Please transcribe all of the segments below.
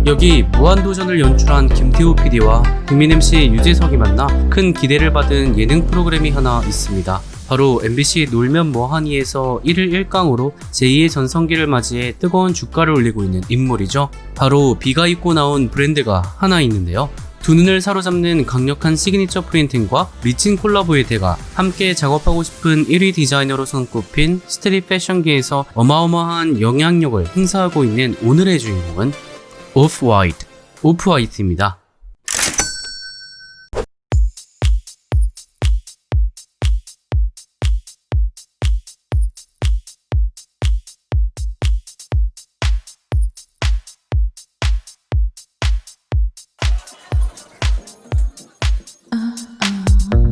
여기 무한도전을 연출한 김태호 PD와 국민 MC 유재석이 만나 큰 기대를 받은 예능 프로그램이 하나 있습니다. 바로 MBC 놀면 뭐하니에서 1일 1강으로 제2의 전성기를 맞이해 뜨거운 주가를 올리고 있는 인물이죠. 바로 비가 입고 나온 브랜드가 하나 있는데요. 두 눈을 사로잡는 강력한 시그니처 프린팅과 미친 콜라보의 대가, 함께 작업하고 싶은 1위 디자이너로 손꼽힌 스트릿 패션계에서 어마어마한 영향력을 행사하고 있는 오늘의 주인공은 오프화이트입니다.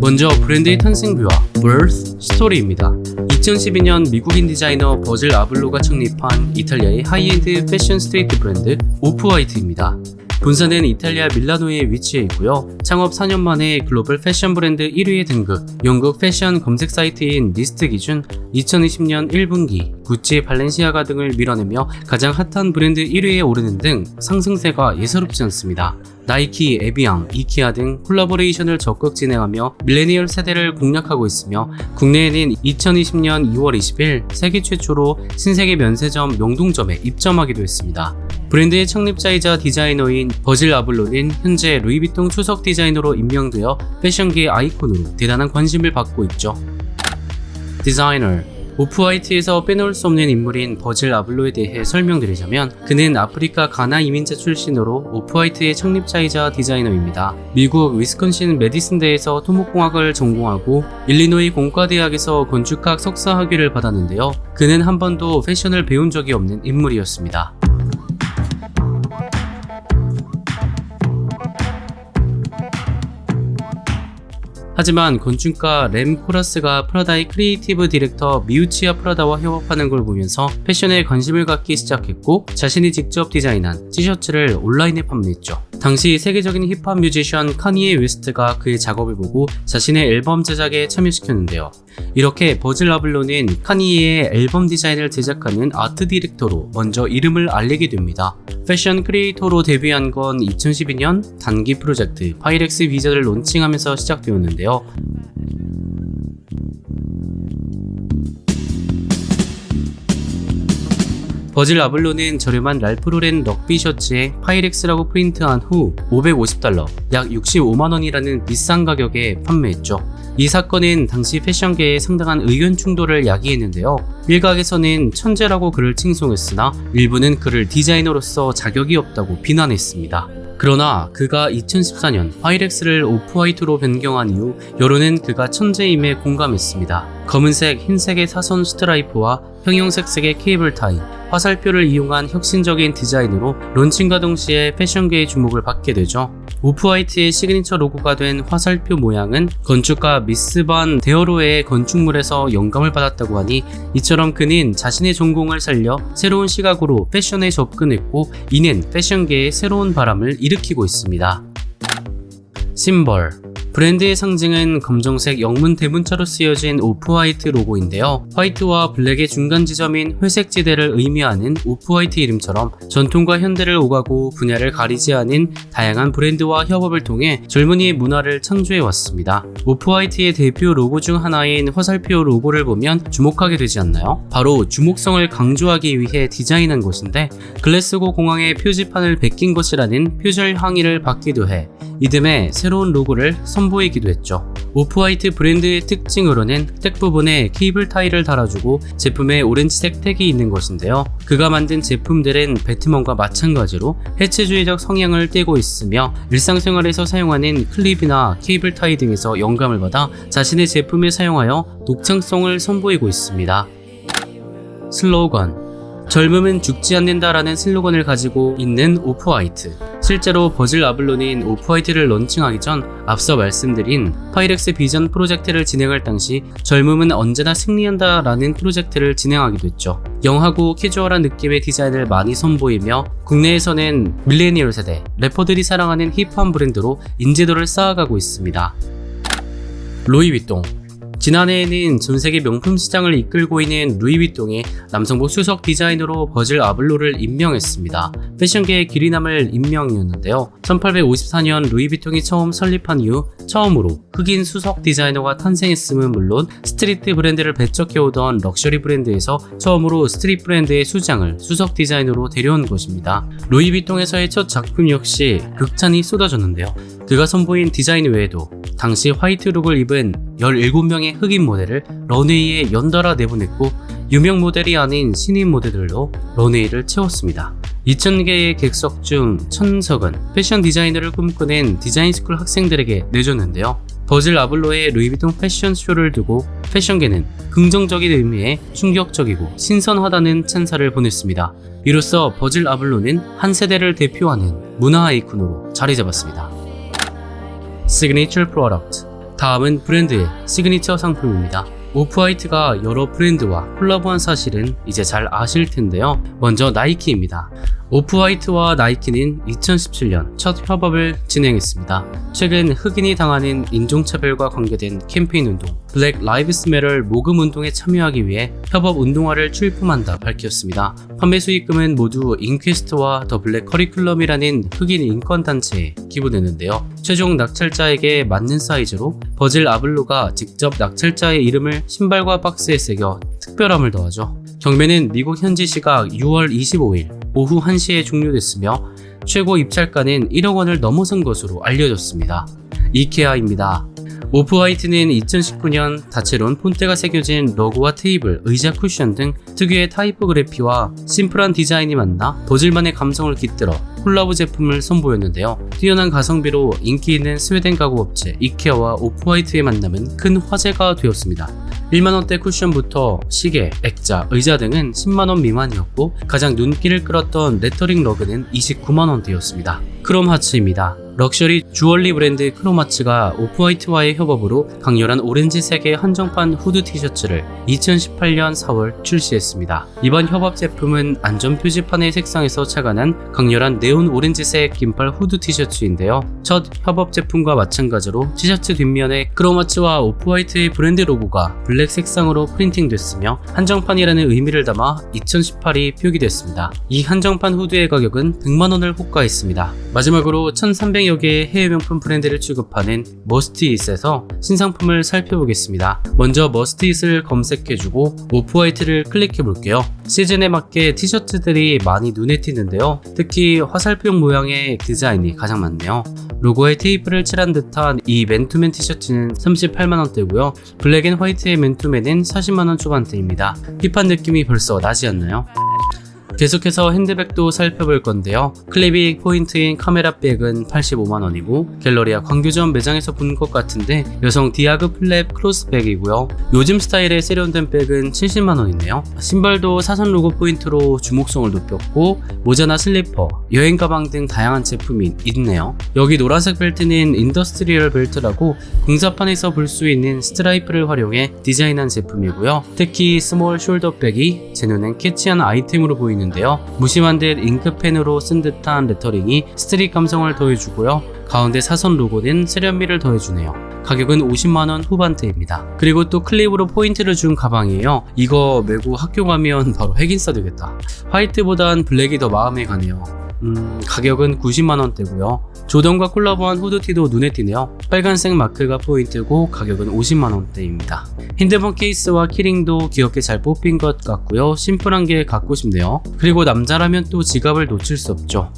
먼저 브랜드의 탄생부와 birth 스토리입니다. 2012년 미국인 디자이너 버질 아블로가 창립한 이탈리아의 하이엔드 패션 스트리트 브랜드 오프화이트입니다. 본사는 이탈리아 밀라노에 위치해 있고요. 창업 4년 만에 글로벌 패션 브랜드 1위에 등극, 영국 패션 검색 사이트인 리스트 기준 2020년 1분기 구찌, 발렌시아가 등을 밀어내며 가장 핫한 브랜드 1위에 오르는 등 상승세가 예사롭지 않습니다. 나이키, 에비앙, 이케아 등 콜라보레이션을 적극 진행하며 밀레니얼 세대를 공략하고 있으며 국내에는 2020년 2월 20일 세계 최초로 신세계 면세점 명동점에 입점하기도 했습니다. 브랜드의 창립자이자 디자이너인 버질 아블로는 현재 루이비통 초석 디자이너로 임명되어 패션계의 아이콘으로 대단한 관심을 받고 있죠. 디자이너 오프화이트에서 빼놓을 수 없는 인물인 버질 아블로에 대해 설명드리자면, 그는 아프리카 가나 이민자 출신으로 오프화이트의 창립자이자 디자이너입니다. 미국 위스콘신 메디슨대에서 토목공학을 전공하고 일리노이 공과대학에서 건축학 석사 학위를 받았는데요. 그는 한 번도 패션을 배운 적이 없는 인물이었습니다. 하지만 건축가 램 코라스가 프라다의 크리에이티브 디렉터 미우치아 프라다와 협업하는 걸 보면서 패션에 관심을 갖기 시작했고, 자신이 직접 디자인한 티셔츠를 온라인에 판매했죠. 당시 세계적인 힙합 뮤지션 카니에 웨스트가 그의 작업을 보고 자신의 앨범 제작에 참여시켰는데요. 이렇게 버질 아블로는 카니에의 앨범 디자인을 제작하는 아트 디렉터로 먼저 이름을 알리게 됩니다. 패션 크리에이터로 데뷔한 건 2012년 단기 프로젝트 파이렉스 비자를 론칭하면서 시작되었는데요. 버질 아블로는 저렴한 랄프 로렌 럭비 셔츠에 파이렉스라고 프린트한 후 $550, 약 65만원이라는 비싼 가격에 판매했죠. 이 사건은 당시 패션계에 상당한 의견 충돌을 야기했는데요. 일각에서는 천재라고 그를 칭송했으나 일부는 그를 디자이너로서 자격이 없다고 비난했습니다. 그러나 그가 2014년 파이렉스를 오프화이트로 변경한 이후 여론은 그가 천재임에 공감했습니다. 검은색, 흰색의 사선 스트라이프와 형형색색의 케이블 타이, 화살표를 이용한 혁신적인 디자인으로 론칭과 동시에 패션계의 주목을 받게 되죠. 오프화이트의 시그니처 로고가 된 화살표 모양은 건축가 미스 반 데어로의 건축물에서 영감을 받았다고 하니, 이처럼 그는 자신의 전공을 살려 새로운 시각으로 패션에 접근했고, 이는 패션계에 새로운 바람을 일으키고 있습니다. 심벌, 브랜드의 상징은 검정색 영문 대문자로 쓰여진 오프화이트 로고인데요. 화이트와 블랙의 중간 지점인 회색 지대를 의미하는 오프화이트 이름처럼 전통과 현대를 오가고 분야를 가리지 않은 다양한 브랜드와 협업을 통해 젊은이의 문화를 창조해 왔습니다. 오프화이트의 대표 로고 중 하나인 화살표 로고를 보면 주목하게 되지 않나요? 바로 주목성을 강조하기 위해 디자인한 것인데, 글래스고 공항에 표지판을 베낀 것이라는 표절 항의를 받기도 해 이듬해 새로운 로고를 선보이기도 했죠. 오프화이트 브랜드의 특징으로는 텍 부분에 케이블 타이를 달아주고 제품에 오렌지색 택이 있는 것인데요. 그가 만든 제품들은 배트먼과 마찬가지로 해체주의적 성향을 띠고 있으며 일상생활에서 사용하는 클립이나 케이블 타이 등에서 영감을 받아 자신의 제품에 사용하여 독창성을 선보이고 있습니다. 슬로건, 젊음은 죽지 않는다라는 슬로건을 가지고 있는 오프화이트. 실제로 버질 아블로는 오프화이트를 런칭하기 전 앞서 말씀드린 파이렉스 비전 프로젝트를 진행할 당시 젊음은 언제나 승리한다 라는 프로젝트를 진행하기도 했죠. 영하고 캐주얼한 느낌의 디자인을 많이 선보이며 국내에서는 밀레니얼 세대, 래퍼들이 사랑하는 힙합 브랜드로 인지도를 쌓아가고 있습니다. 루이비통, 지난해에는 전세계 명품 시장을 이끌고 있는 루이비통의 남성복 수석 디자이너로 버질 아블로를 임명했습니다. 패션계의 길이 남을 임명이었는데요. 1854년 루이비통이 처음 설립한 이후 처음으로 흑인 수석 디자이너가 탄생했음은 물론 스트리트 브랜드를 배척해오던 럭셔리 브랜드에서 처음으로 스트릿 브랜드의 수장을 수석 디자이너로 데려온 것입니다. 루이비통에서의 첫 작품 역시 극찬이 쏟아졌는데요. 그가 선보인 디자인 외에도 당시 화이트 룩을 입은 17명의 흑인 모델을 런웨이에 연달아 내보냈고 유명 모델이 아닌 신인 모델들로 런웨이를 채웠습니다. 2000개의 객석 중 1000석은 패션 디자이너를 꿈꾸는 디자인스쿨 학생들에게 내줬는데요. 버질 아블로의 루이비통 패션쇼를 두고 패션계는 긍정적인 의미의 충격적이고 신선하다는 찬사를 보냈습니다. 이로써 버질 아블로는 한 세대를 대표하는 문화 아이콘으로 자리 잡았습니다. 시그니처 프로덕트. 다음은 브랜드의 시그니처 상품입니다. 오프화이트가 여러 브랜드와 콜라보한 사실은 이제 잘 아실 텐데요. 먼저 나이키입니다. 오프화이트와 나이키는 2017년 첫 협업을 진행했습니다. 최근 흑인이 당하는 인종차별과 관계된 캠페인 운동 블랙 라이브스 매터 모금 운동에 참여하기 위해 협업 운동화를 출품한다 밝혔습니다. 판매 수익금은 모두 인퀘스트와 더 블랙 커리큘럼이라는 흑인 인권단체에 기부되는데요. 최종 낙찰자에게 맞는 사이즈로 버질 아블로가 직접 낙찰자의 이름을 신발과 박스에 새겨 특별함을 더하죠. 경매는 미국 현지 시각 6월 25일 오후 1시에 종료됐으며 최고 입찰가는 1억 원을 넘어선 것으로 알려졌습니다. 이케아입니다. 오프화이트는 2019년 다채로운 폰트가 새겨진 로고와 테이블, 의자 쿠션 등 특유의 타이포그래피와 심플한 디자인이 만나 버질만의 감성을 깃들어 콜라보 제품을 선보였는데요. 뛰어난 가성비로 인기 있는 스웨덴 가구 업체 이케아와 오프화이트의 만남은 큰 화제가 되었습니다. 1만원대 쿠션부터 시계, 액자, 의자 등은 10만원 미만이었고 가장 눈길을 끌었던 레터링 러그는 29만원대였습니다. 크롬하츠입니다. 럭셔리 주얼리 브랜드 크롬하츠가 오프화이트와의 협업으로 강렬한 오렌지색의 한정판 후드 티셔츠를 2018년 4월 출시했습니다. 이번 협업 제품은 안전 표지판의 색상에서 착안한 강렬한 네온 오렌지색 긴팔 후드 티셔츠인데요. 첫 협업 제품과 마찬가지로 티셔츠 뒷면에 크롬하츠와 오프화이트의 브랜드 로고가 블랙 색상으로 프린팅됐으며 한정판이라는 의미를 담아 2018이 표기됐습니다. 이 한정판 후드의 가격은 100만원을 호가했습니다. 마지막으로 1300여 개의 해외 명품 브랜드를 취급하는 머스트잇에서 신상품을 살펴보겠습니다. 먼저 머스트잇을 검색해주고 오프화이트를 클릭해볼게요. 시즌에 맞게 티셔츠들이 많이 눈에 띄는데요. 특히 화살표형 모양의 디자인이 가장 많네요. 로고에 테이프를 칠한 듯한 이 맨투맨 티셔츠는 38만원대고요. 블랙 앤 화이트의 맨투맨은 40만원 초반대입니다. 힙한 느낌이 벌써 나지 않나요? 계속해서 핸드백도 살펴볼 건데요. 클립이 포인트인 카메라 백은 85만원이고 갤러리아 광교점 매장에서 본 것 같은데 여성 디아그 플랩 크로스백이고요. 요즘 스타일의 세련된 백은 70만원이네요. 신발도 사선 로고 포인트로 주목성을 높였고 모자나 슬리퍼, 여행 가방 등 다양한 제품이 있네요. 여기 노란색 벨트는 인더스트리얼 벨트라고 공사판에서 볼 수 있는 스트라이프를 활용해 디자인한 제품이고요. 특히 스몰 숄더백이 제 눈엔 캐치한 아이템으로 보이는 무심한 듯 잉크펜으로 쓴 듯한 레터링이 스트릿 감성을 더해주고요. 가운데 사선 로고는 세련미를 더해주네요. 가격은 50만원 후반대입니다. 그리고 또 클립으로 포인트를 준 가방이에요. 이거 메고 학교 가면 바로 핵인싸 되겠다. 화이트보단 블랙이 더 마음에 가네요. 가격은 90만원대고요. 조던과 콜라보한 후드티도 눈에 띄네요. 빨간색 마크가 포인트고 가격은 50만원대입니다. 핸드폰 케이스와 키링도 귀엽게 잘 뽑힌 것 같고요. 심플한 게 갖고 싶네요. 그리고 남자라면 또 지갑을 놓칠 수 없죠.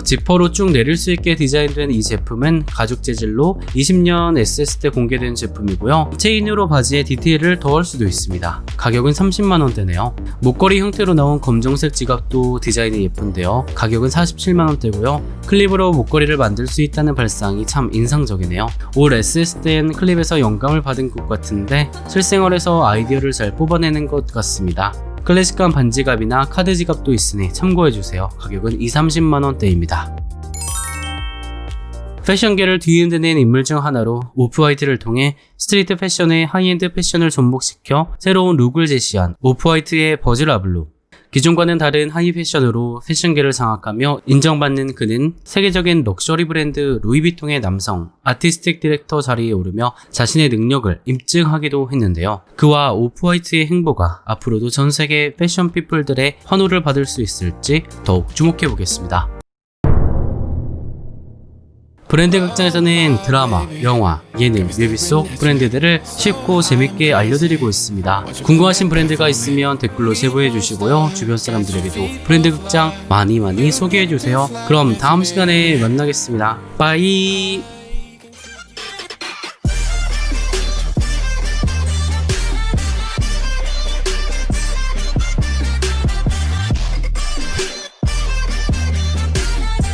지퍼로 쭉 내릴 수 있게 디자인된 이 제품은 가죽 재질로 20년 SS 때 공개된 제품이고요. 체인으로 바지에 디테일을 더할 수도 있습니다. 가격은 30만원대네요. 목걸이 형태로 나온 검정색 지갑도 디자인이 예쁜데요. 가격은 47만원대고요. 클립으로 목걸이를 만들 수 있다는 발상이 참 인상적이네요. 올 SS 땐 클립에서 영감을 받은 것 같은데 실생활에서 아이디어를 잘 뽑아내는 것 같습니다. 클래식한 반지갑이나 카드 지갑도 있으니 참고해주세요. 가격은 20-30만원대입니다. 패션계를 뒤흔드는 인물 중 하나로 오프화이트를 통해 스트리트 패션의 하이엔드 패션을 접목시켜 새로운 룩을 제시한 오프화이트의 버질 아블로. 기존과는 다른 하이 패션으로 패션계를 장악하며 인정받는 그는 세계적인 럭셔리 브랜드 루이비통의 남성 아티스틱 디렉터 자리에 오르며 자신의 능력을 입증하기도 했는데요. 그와 오프화이트의 행보가 앞으로도 전 세계 패션 피플들의 환호를 받을 수 있을지 더욱 주목해 보겠습니다. 브랜드 극장에서는 드라마, 영화, 예능, 뮤비 속 브랜드들을 쉽고 재밌게 알려드리고 있습니다. 궁금하신 브랜드가 있으면 댓글로 제보해 주시고요. 주변 사람들에게도 브랜드 극장 많이 소개해 주세요. 그럼 다음 시간에 만나겠습니다. 빠이.